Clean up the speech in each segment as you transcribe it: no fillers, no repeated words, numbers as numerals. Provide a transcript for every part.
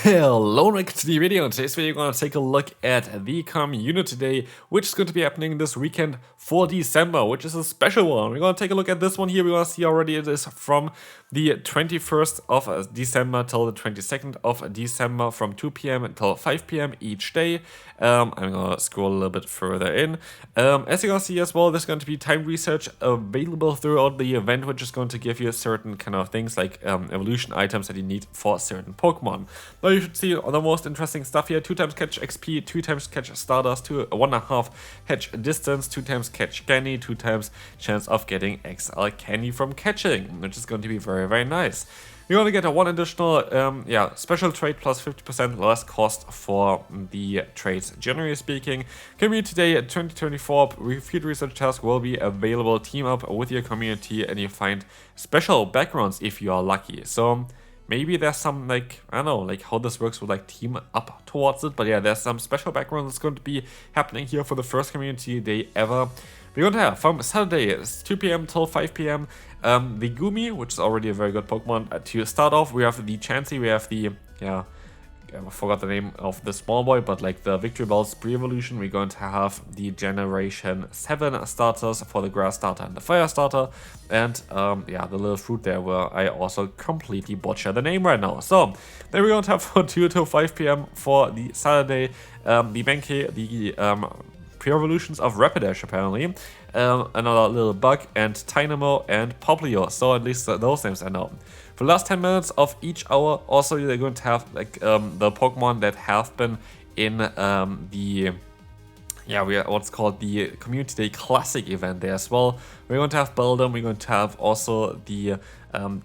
Hello and welcome to the video. In today's video, we're going to take a look at the community day, which is going to be happening this weekend for December, which is a special one. We're going to take a look at this one here. We're going to see already it is from the 21st of December till the 22nd of December from 2 p.m. until 5 p.m. each day. I'm going to scroll a little bit further in. As you're going to see as well, there's going to be time research available throughout the event, which is going to give you certain kind of things like evolution items that you need for certain Pokemon. Now you should see the most interesting stuff here: 2 times catch XP, 2 times catch Stardust, 1.5 catch distance, 2 times catch candy, 2 times chance of getting XL candy from catching, which is going to be very, very nice. You're going to get a 1 additional special trade plus 50% less cost for the trades. Generally speaking, Community Day 2024 field research task will be available. Team up with your community and you find special backgrounds if you are lucky. So maybe there's some, like, I don't know, like how this works with like team up towards it. But yeah, there's some special background that's going to be happening here for the first Community Day ever. We're going to have from Saturday, it's 2 p.m. till 5 p.m. The Gumi, which is already a very good Pokemon. To start off, we have the Chansey, we have the, I forgot the name of the small boy, but like the Victory Bells pre-evolution. We're going to have the Generation 7 starters for the Grass starter and the Fire starter. And the little fruit there where I also completely butcher the name right now. So then we're going to have from 2 to 5 p.m. for the Saturday, the Benkei, the pre-evolutions of Rapidash apparently, another little Bug, and Tynamo and Poplio, so at least those names are known. For the last 10 minutes of each hour, also they're going to have like the Pokemon that have been in what's called the Community Day Classic event there as well. We're going to have Beldum, we're going to have also the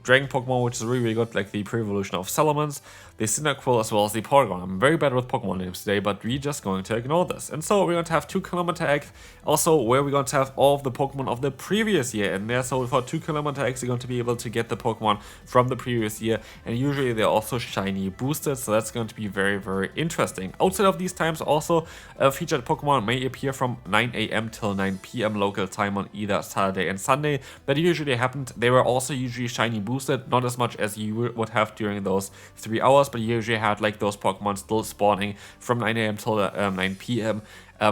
Dragon Pokemon, which is really, really good, like the pre-evolution of Salamence, the Cyndaquil, as well as the Porygon. I'm very bad with Pokemon names today, but we're just going to ignore this. And so we're going to have 2 Kilometer Egg, also where we're going to have all of the Pokemon of the previous year in there. So for 2 Kilometer Eggs, you're going to be able to get the Pokemon from the previous year, and usually they're also shiny boosted, so that's going to be very, very interesting. Outside of these times, also featured Pokemon may appear from 9 a.m. till 9 p.m. local time on either Saturday and Sunday. That usually happened. They were also usually shiny boosted, not as much as you would have during those 3 hours, but you usually had like those Pokemon still spawning from 9 a.m. till 9 p.m.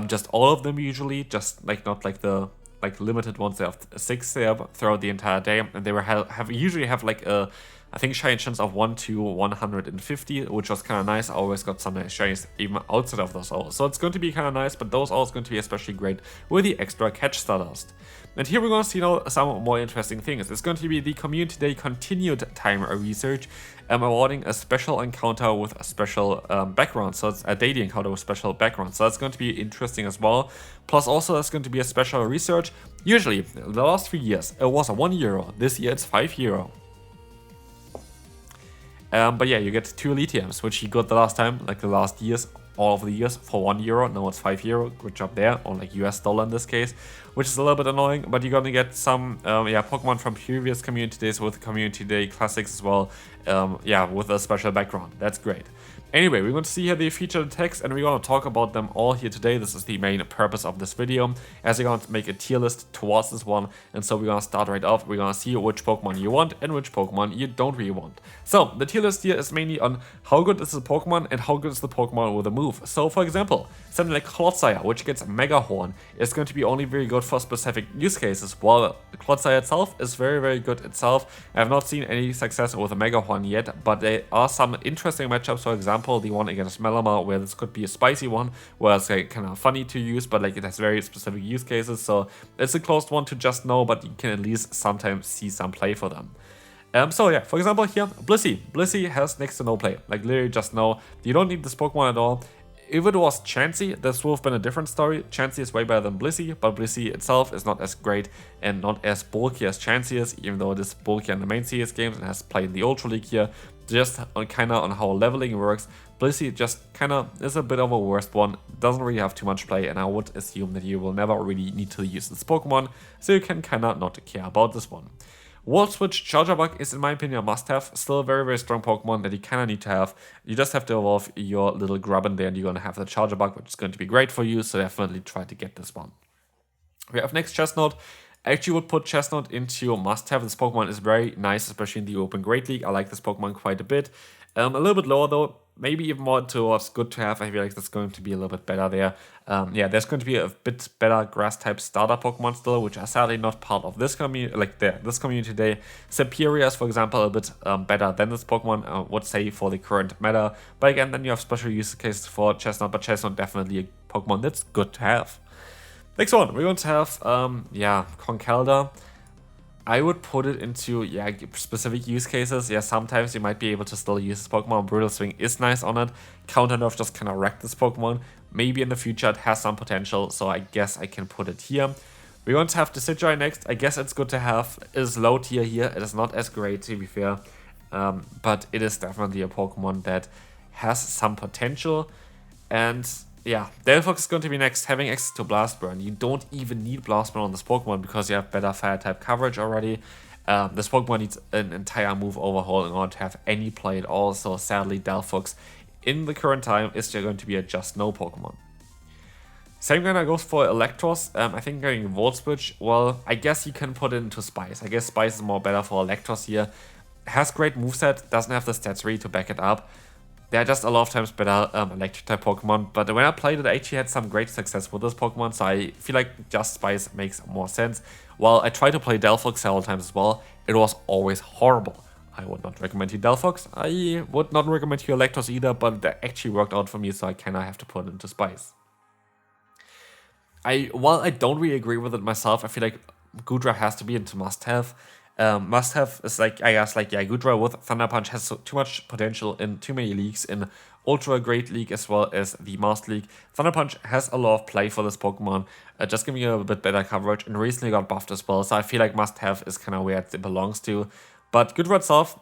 Just all of them usually, just like not like the limited ones. They have 6 there throughout the entire day, and they were usually have like a, I think, shiny chance of 1 to 150, which was kind of nice. I always got some nice shinies even outside of those hours. So it's going to be kind of nice, but those hours going to be especially great with the extra catch Stardust. And here we're going to see now some more interesting things. It's going to be the Community Day continued time research, awarding a special encounter with a special background. So it's a daily encounter with special background. So that's going to be interesting as well. Plus also there's going to be a special research. Usually the last 3 years it was a €1. This year it's €5. But yeah, you get 2 Lithiums, which you got the last time, like the last years, all of the years, for €1. Now it's €5. Good job there, or like US dollar in this case, which is a little bit annoying. But you're gonna get some Pokemon from previous Community Days with Community Day Classics as well. With a special background. That's great. Anyway, we're going to see here the featured text, and we're going to talk about them all here today. This is the main purpose of this video, as we're going to make a tier list towards this one. And so we're going to start right off. We're going to see which Pokemon you want and which Pokemon you don't really want. So the tier list here is mainly on how good is the Pokemon and how good is the Pokemon with a move. So for example, something like Clodsire, which gets Mega Horn, is going to be only very good for specific use cases, while Clodsire itself is very, very good itself. I have not seen any success with a Mega Horn yet, but there are some interesting matchups. For example, the one against Melama, where this could be a spicy one, where it's like kind of funny to use, but like it has very specific use cases. So it's a closed one to just know, but you can at least sometimes see some play for them. For example here, Blissey. Blissey has next to no play. Like literally just no. You don't need this Pokemon at all. If it was Chansey, this would have been a different story. Chansey is way better than Blissey, but Blissey itself is not as great and not as bulky as Chansey is, even though it is bulky in the main CS games and has played in the Ultra League here. Just kind of on how leveling works, Blissey just kind of is a bit of a worst one. Doesn't really have too much play, and I would assume that you will never really need to use this Pokemon, so you can kind of not care about this one. Wall Switch Charger Bug is, in my opinion, a must-have. Still a very, very strong Pokemon that you kind of need to have. You just have to evolve your little Grubbin there, and you're going to have the Charger Bug, which is going to be great for you, so definitely try to get this one. We have next Chestnut. I actually would put Chestnut into must-have. This Pokemon is very nice, especially in the Open Great League. I like this Pokemon quite a bit. A little bit lower though, maybe even more towards good to have. I feel like that's going to be a little bit better there. Yeah, there's going to be a bit better grass type starter Pokemon still, which are sadly not part of this community, this community today. Superior is, for example, a bit better than this Pokemon, I would say, for the current meta. But again, then you have special use cases for Chestnut, but Chestnut definitely a Pokemon that's good to have. Next one, we're going to have, Conkeldurr. I would put it into, specific use cases. Yeah, sometimes you might be able to still use this Pokemon. Brutal Swing is nice on it. Counter Nerf just kind of wrecked this Pokemon. Maybe in the future it has some potential, so I guess I can put it here. We're going to have Decidueye next. I guess it's good to have. It is low tier here. It is not as great, to be fair. But it is definitely a Pokemon that has some potential. And yeah, Delphox is going to be next, having access to Blast Burn. You don't even need Blast Burn on this Pokemon because you have better fire type coverage already. This Pokemon needs an entire move overhaul in order to have any play at all. So sadly, Delphox in the current time is going to be a just no Pokemon. Same kind of goes for Electros. I think going Volt Switch, well, I guess you can put it into Spice. I guess Spice is more better for Electros here. Has great moveset, doesn't have the stats really to back it up. They're just a lot of times better electric type Pokemon, but when I played it, I actually had some great success with this Pokemon, so I feel like just Spice makes more sense. While I tried to play Delphox several times as well, it was always horrible. I would not recommend you Delphox, I would not recommend you Electros either, but that actually worked out for me, so I kind of have to put it into Spice. While I don't really agree with it myself, I feel like Goodra has to be into must-have. Must-have is Goodra with Thunder Punch has too much potential in too many leagues, in Ultra Great League as well as the Master League. Thunder Punch has a lot of play for this Pokemon, just giving you a bit better coverage, and recently got buffed as well, so I feel like must-have is kind of where it belongs to. But Goodra itself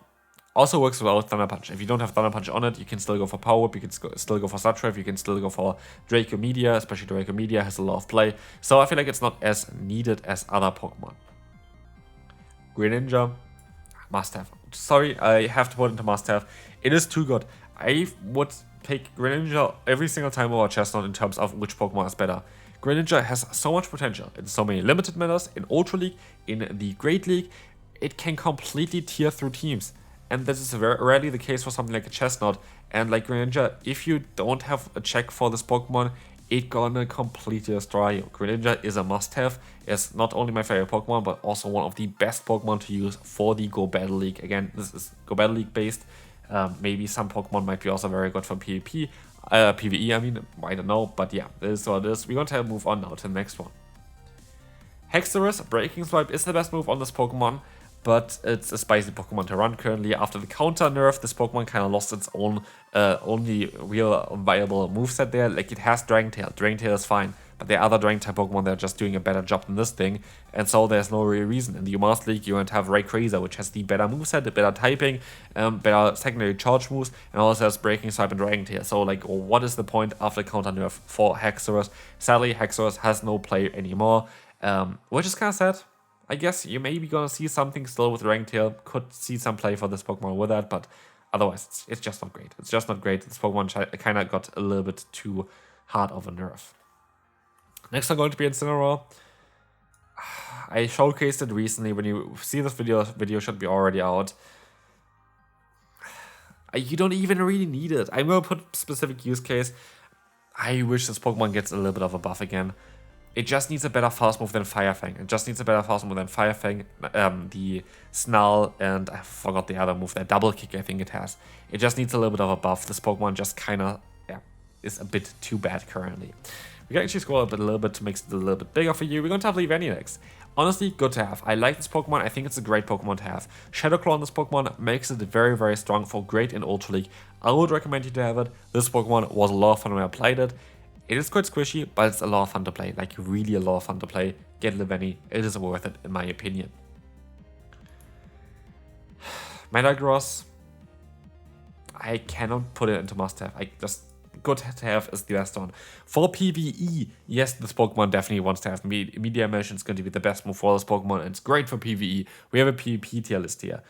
also works well with Thunder Punch. If you don't have Thunder Punch on it, you can still go for Power Whip, you can still go for Subtrap, you can still go for Draco Media, especially Draco Media has a lot of play, so I feel like it's not as needed as other Pokemon. Greninja, must-have. Sorry, I have to put it into must-have. It is too good. I would pick Greninja every single time over Chestnut in terms of which Pokemon is better. Greninja has so much potential in so many limited matters, in Ultra League, in the Great League. It can completely tear through teams. And this is very rarely the case for something like a Chestnut. And like Greninja, if you don't have a check for this Pokemon, it's gonna completely destroy you. Greninja is a must-have. It's not only my favorite Pokemon, but also one of the best Pokemon to use for the Go Battle League. Again, this is Go Battle League based. Maybe some Pokemon might be also very good for PvP. PvE, I mean, I don't know. But yeah, this is what it is. We're going to move on now to the next one. Hexerus, Breaking Swipe is the best move on this Pokemon, but it's a spicy Pokemon to run currently. After the counter nerf, this Pokemon kind of lost its own only real viable moveset there. Like, it has Dragon Tail. Dragon Tail is fine, but there are other Dragon type Pokemon that are just doing a better job than this thing, and so there's no real reason. In the Master League, you're going to have Rayquaza, which has the better moveset, the better typing, better secondary charge moves, and also has Breaking Swipe and Dragon Tail. So, like, what is the point after counter nerf for Hexerus? Sadly, Hexerus has no play anymore, which is kind of sad. I guess you may be gonna see something still with Dragon Tail, could see some play for this Pokemon with that, but otherwise it's just not great. It's just not great. This Pokemon kind of got a little bit too hard of a nerf. Next I'm going to be Incineroar. I showcased it recently. When you see this video should be already out. You don't even really need it. I'm gonna put specific use case. I wish this Pokemon gets a little bit of a buff again. It just needs a better fast move than Fire Fang. It just needs a better fast move than Fire Fang, the Snarl, and I forgot the other move, that Double Kick I think it has. It just needs a little bit of a buff. This Pokemon just kind of, is a bit too bad currently. We can actually scroll up a little bit to make it a little bit bigger for you. We're going to have Leavanny next. Honestly, good to have. I like this Pokemon. I think it's a great Pokemon to have. Shadow Claw on this Pokemon makes it very, very strong for great in Ultra League. I would recommend you to have it. This Pokemon was a lot of fun when I played it. It is quite squishy, but it's a lot of fun to play. Like, really a lot of fun to play. Get Leavanny. It is worth it, in my opinion. Metagross. I cannot put it into must-have. Good to have is the best one. For PvE, yes, this Pokemon definitely wants to have Media Emission. It's going to be the best move for this Pokemon, and it's great for PvE. We have a PvP tier list here.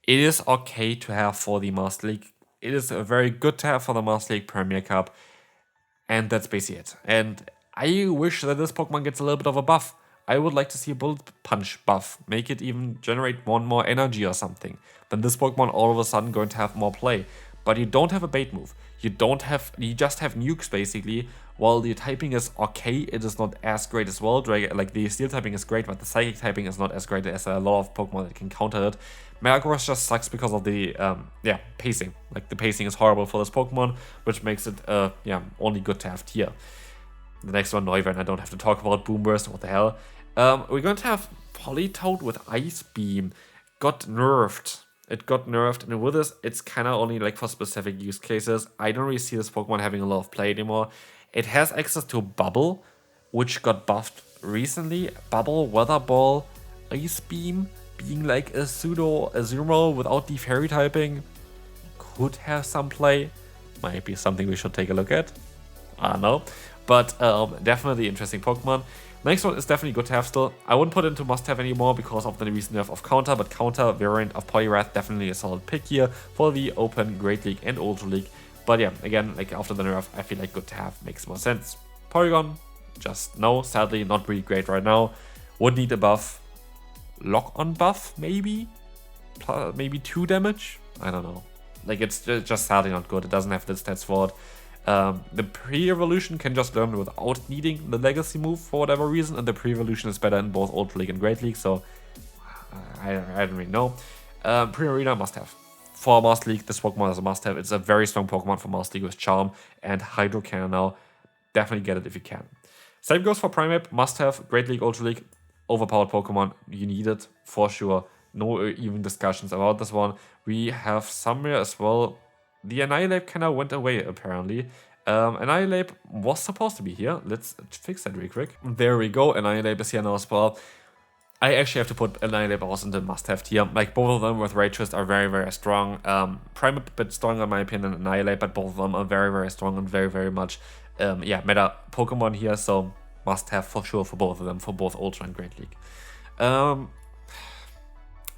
It is okay to have for the Master League. It is very good to have for the Master League Premier Cup. And that's basically it. And I wish that this Pokemon gets a little bit of a buff. I would like to see a Bullet Punch buff. Make it even generate one more energy or something. Then this Pokemon all of a sudden going to have more play. but you don't have a bait move. You just have nukes basically. While the typing is okay, it is not as great as well. Like the steel typing is great, but the psychic typing is not as great as a lot of Pokemon that can counter it. Metagross just sucks because of the pacing. Like the pacing is horrible for this Pokemon, which makes it only good to have tier. The next one, Noivern, I don't have to talk about. Boom Burst, what the hell. We're going to have Politoed with Ice Beam. Got nerfed. It got nerfed, and with this, it's kind of only like for specific use cases. I don't really see this Pokemon having a lot of play anymore. It has access to Bubble, which got buffed recently. Bubble, Weather Ball, Ice Beam, being like a pseudo Azumarill without the fairy typing could have some play. Might be something we should take a look at. I don't know. But definitely interesting Pokemon. Next one is definitely good to have still. I wouldn't put it into must have anymore because of the recent nerf of Counter, but Counter variant of Poliwrath definitely a solid pick here for the Open, Great League, and Ultra League. But yeah, again, like after the nerf, I feel like good to have makes more sense. Porygon, just no, sadly not really great right now. Would need a buff. Lock on buff, maybe? Maybe 2 damage? I don't know. Like it's just sadly not good. It doesn't have the stats for it. The pre-evolution can just learn without needing the legacy move for whatever reason, and the pre-evolution is better in both Ultra League and Great League, so I don't really know. Pre-arena must have. For Master League, this Pokemon is a must have. It's a very strong Pokemon for Master League with Charm and Hydro Cannon now. Definitely get it if you can. Same goes for Primeape, must have. Great League, Ultra League, overpowered Pokemon. You need it for sure. No even discussions about this one. We have somewhere as well. The Annihilate kind of went away, apparently. Annihilate was supposed to be here. Let's fix that real quick. There we go. Annihilate is here now as well. I actually have to put Annihilate also into must-have tier. Like, both of them with Ray Twist are very, very strong. Primeape a bit stronger in my opinion than Annihilate, but both of them are very, very strong and very, very much, meta Pokemon here. So, must-have for sure for both of them, for both Ultra and Great League.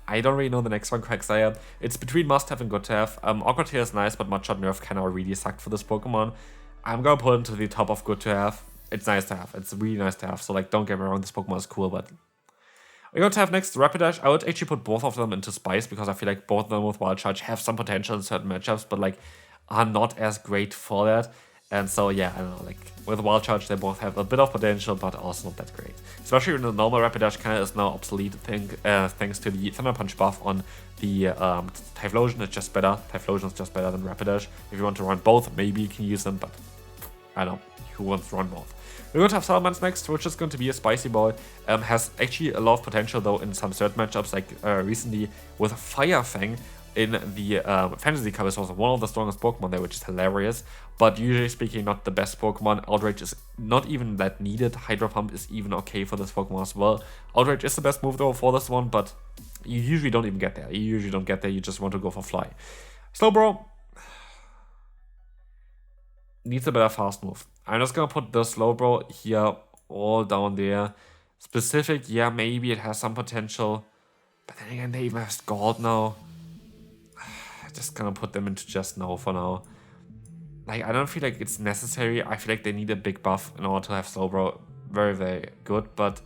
I don't really know the next one, Quagsire. It's between must-have and good-to-have. Awkward here is nice, but Mudshot nerf kind of really sucked for this Pokemon. I'm gonna put it into the top of good-to-have. It's nice to have. It's really nice to have. So, like, don't get me wrong, this Pokemon is cool, but... We're going to have next Rapidash. I would actually put both of them into Spice, because I feel like both of them with Wild Charge have some potential in certain matchups, but, like, are not as great for that. And so, yeah, I don't know, like, with Wild Charge, they both have a bit of potential, but also not that great. Especially when the normal Rapidash kind of is now obsolete, thanks to the Thunder Punch buff on the Typhlosion. It's just better. Typhlosion is just better than Rapidash. If you want to run both, maybe you can use them, but I don't know. Who wants to run both? We're going to have Salamence next, which is going to be a spicy ball. Has actually a lot of potential, though, in some certain matchups, like recently with Fire Fang. In the Fantasy Cup, it was one of the strongest Pokemon there, which is hilarious. But usually speaking, not the best Pokemon. Outrage is not even that needed. Hydro Pump is even okay for this Pokemon as well. Outrage is the best move though for this one, but you usually don't even get there. You just want to go for Fly. Slowbro needs a better fast move. I'm just gonna put the Slowbro here all down there. Specific, yeah, maybe it has some potential. But then again, they even have Scald now. Just gonna put them into just no for now. Like, I don't feel like it's necessary. I feel like they need a big buff in order to have Slowbro very, very good. But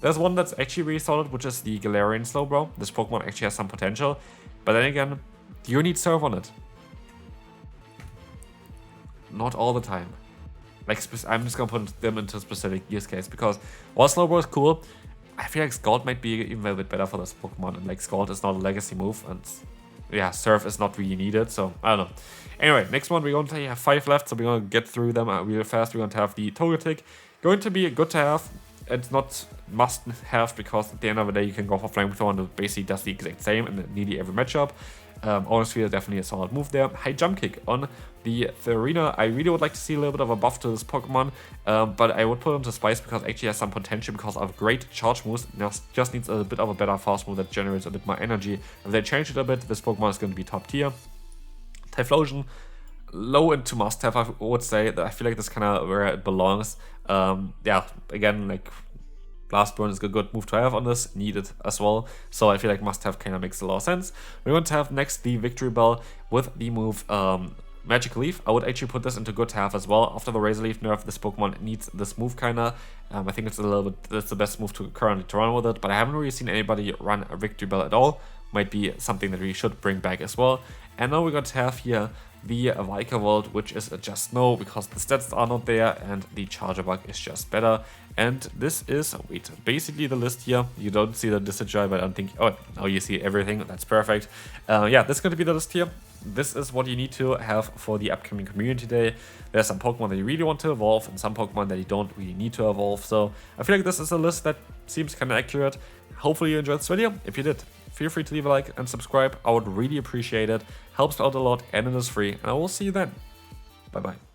there's one that's actually really solid, which is the Galarian Slowbro. This Pokemon actually has some potential. But then again, you need Surf on it. Not all the time. Like, I'm just gonna put them into a specific use case, because while Slowbro is cool, I feel like Scald might be even a bit better for this Pokemon. And like, Scald is not a legacy move, and yeah, Surf is not really needed, so I don't know. Anyway, next one, we're going to have 5 left, so we're going to get through them real fast. We're going to have the Togetic. Going to be good to have. It's not must have, because at the end of the day, you can go for Flamethrower, and it basically does the exact same in nearly every matchup. Honestly, definitely a solid move there. High Jump Kick on the Thackery. I really would like to see a little bit of a buff to this Pokemon, but I would put it into Spice because it actually has some potential because of great charge moves. Just needs a bit of a better fast move that generates a bit more energy. If they change it a bit, this Pokemon is going to be top tier. Typhlosion, low into must-have, I would say. I feel like that's kind of where it belongs. Yeah, again, like, Blast Burn is a good move to have on this, needed as well. So I feel like must-have kind of makes a lot of sense. We're going to have next the Victory Bell with the move Magic Leaf. I would actually put this into good to have as well. After the Razor Leaf nerf, this Pokemon needs this move kinda. I think it's a little bit, that's the best move to currently to run with it, but I haven't really seen anybody run a Victory Bell at all. Might be something that we should bring back as well. And now we're going to have here the Viker Vault, which is a just no because the stats are not there and the Charger Bug is just better. And this is, wait, basically the list here. You don't see the Disadjoy, but I don't think, oh, now you see everything. That's perfect. Yeah, this is going to be the list here. This is what you need to have for the upcoming community day. There's some Pokemon that you really want to evolve and some Pokemon that you don't really need to evolve. So I feel like this is a list that seems kind of accurate. Hopefully you enjoyed this video. If you did, feel free to leave a like and subscribe. I would really appreciate it. Helps out a lot and it is free. And I will see you then. Bye bye.